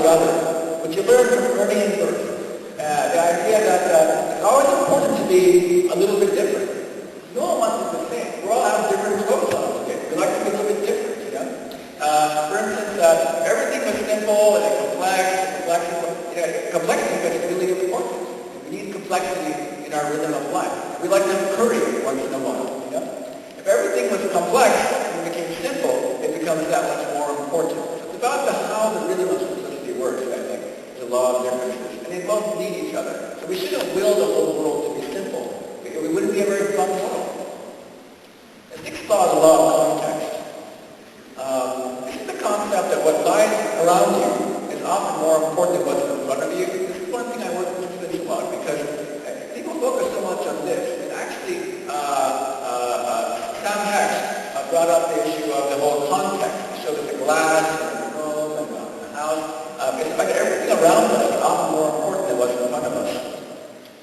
other, which you learn from early and birth. The idea that it's always important to be a little bit different. No one wants to be the same. We all have different clothes on today. We like to be a little bit different, you know. For instance, everything was simple and complexity was really important. We need complexity in our rhythm of life. We like to have curry once in a while, you know. If everything was complex and became simple, it becomes that much more important. It's about how the rhythm of simplicity works, I think. The law of differences. And they both need each other. So we shouldn't will the whole world to be simple. We wouldn't be a very fun world. The sixth law is the law of context. This is the concept that what lies around you is often more important than what's in front of you. This is one thing I work with this a lot because people focus so much on this. And actually, Sam Hicks brought up the issue of the whole context. He showed us the glass and the room and the house. It's like everything around us is often more important than what's in front of us.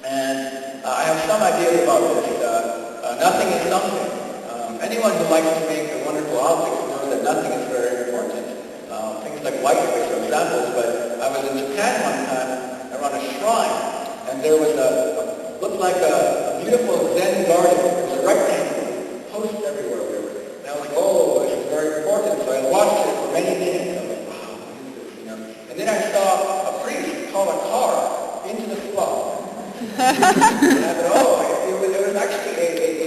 And I have some ideas about this. Nothing is something. Anyone who likes to make a wonderful object knows that nothing is very important. Things like whitewash are examples, but I was in Japan one time around a shrine, and there was looked like a beautiful Zen garden. There was a rectangle, posts everywhere. And I was like, oh, this is very important. So I watched it for many minutes. I was like, wow, what is this, you know? And then I saw a priest call a car into the spot. And I thought, oh, it was actually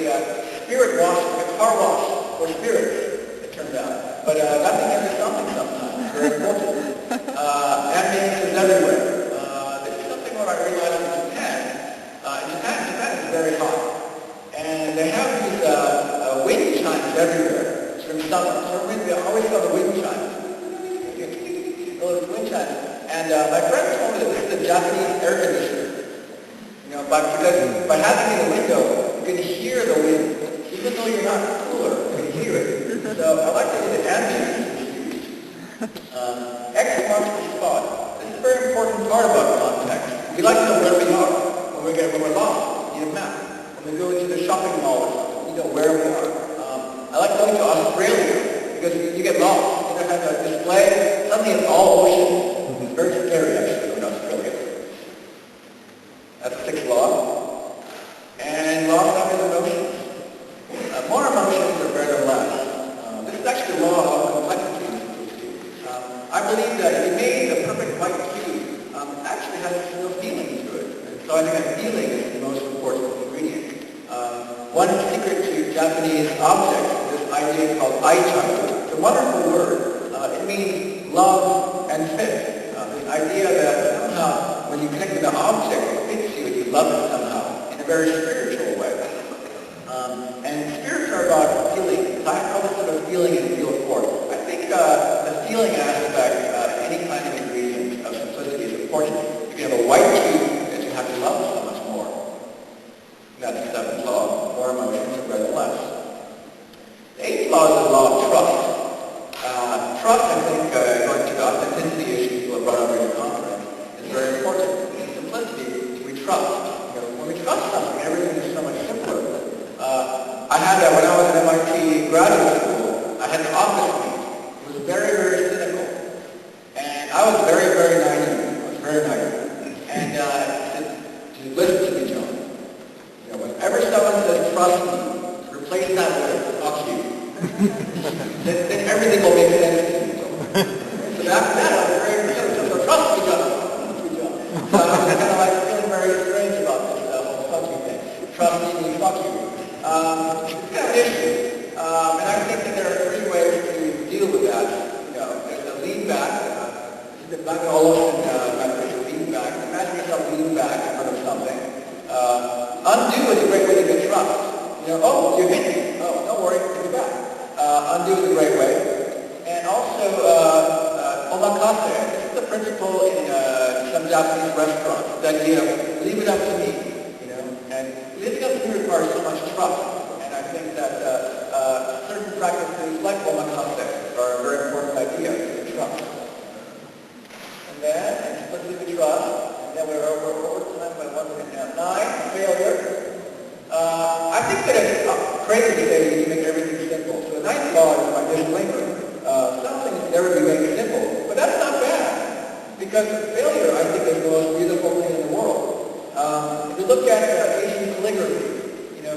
a spirit wash, a car wash for spirits, it turned out. But nothing is something sometimes. It's very important. Ambience is everywhere. This is something what I realized in Japan. Japan is very hot. And they have these wind chimes everywhere during summer. So we always saw the wind chimes. Those wind chimes. And my friend told me that this is a Japanese air conditioner. You know, because by having it in the window, you can hear the wind. Even though you're not cooler, you can hear it. So I like to see the ambience is used. X marks the spot. This is a very important part about context. We like to know where we are when we're lost. We need a map. When we go into the shopping mall or something, we know where we are. I like going to Australia because you get lost. You don't have a display. Suddenly it's all ocean. It's very scary actually in Australia. That's the sixth law. And law of emotions. More emotions are better than less. This is actually the law of complexity. I believe that if you made the perfect white cube, it actually has no feeling to it. And so I think that feeling is the most important ingredient. One secret to Japanese objects is this idea called aichaku. It's a wonderful word. It means love and fit. The idea that somehow when you connect with an object, it fits you and you love it somehow in a very spiritual way. And spirits are about feeling. I call this sort of feeling and feel for it. I think the feeling aspect, any kind of ingredient of simplicity is important. If you have a white cube, then you have to love so much more. That's the seventh law. More emotions are better than less. The eighth law is the law of trust. Trust, I think, going to the authenticity issue people have brought up in the conference, is very important. In simplicity, we trust. You know, when we trust something, everything is so much simpler. I had when I was in MIT graduate school, I had an office mate. He was very, very cynical. And I was very, very naive. And he said, listen to me, John. You know, whenever someone says trust me, replace that with fuck you. then everything will make sense to you. So after that, I was very cynical. So trust me, John. So I was kind of like feeling very strange about this whole fuck you thing. Trust me, fuck you. It's kind of an issue, and I think that there are three ways to deal with that. You know, there's the lean back. The Black Olufsen method is lean back. Imagine yourself leaning back in front of something. Undo is a great way to get trust. You know, oh, you hit me. Oh, don't worry, take it back. Undo is a great way. And also, omakase. This is the principle in some Japanese restaurants. The idea of leave it up to me. And living up to me requires so much trust, and I think that certain practices like omakase are a very important idea, trust. And then, let's leave the trust, and then we're over time by 1 minute now. 9, failure. I think that it's crazy to say you make everything simple. So the ninth law is my disclaimer. Some things never be made simple, but that's not bad. Because failure, I think, is the most beautiful thing in the world. If you look at Asian calligraphy,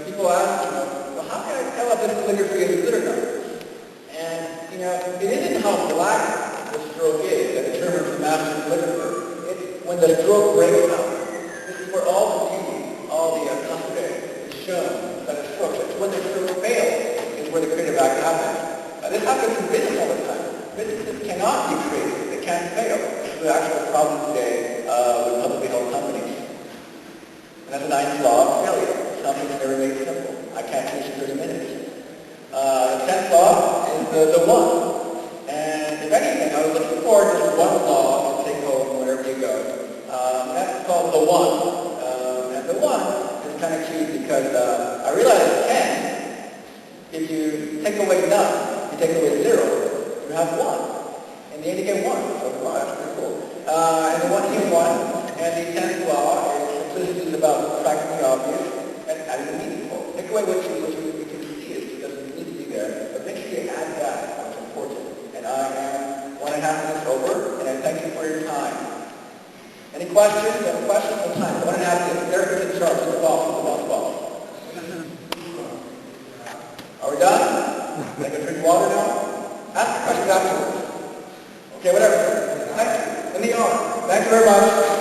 people ask, well, how can I tell if this calligraphy is good or not? And, it isn't how black the stroke is that determines the master calligrapher. It's when the stroke breaks out. This is where all the beauty, all the cosplay is shown by the stroke. It's when the stroke fails is where the creative act happens. This happens in business all the time. Businesses cannot be creative. They can't fail. This is the actual problem today with publicly held companies. And that's the ninth law of failure. Something that's never made simple. I can't finish in 30 minutes. The 10th law is the one. And if anything, I was looking forward to just one law to take home wherever you go. That's called the one. And the one is kind of cute because I realized 10, if you take away none, you take away 0, you have 1. In the end, you get 1. So, wow, that's pretty cool. And the one you get 1. And the 10th law is simplicity is about tracking the obvious and adding the meaningful. Take away what you can see it doesn't need to be there, but make sure you add that what's important. And I am 1.5 minutes over, and I thank you for your time. Any questions? You have a question? No time. 1.5 minutes. Eric is in charge. The boss. Are we done? Can I go drink water now? Ask the question afterwards. Okay, whatever. Thank you. In the arm. Thank you very much.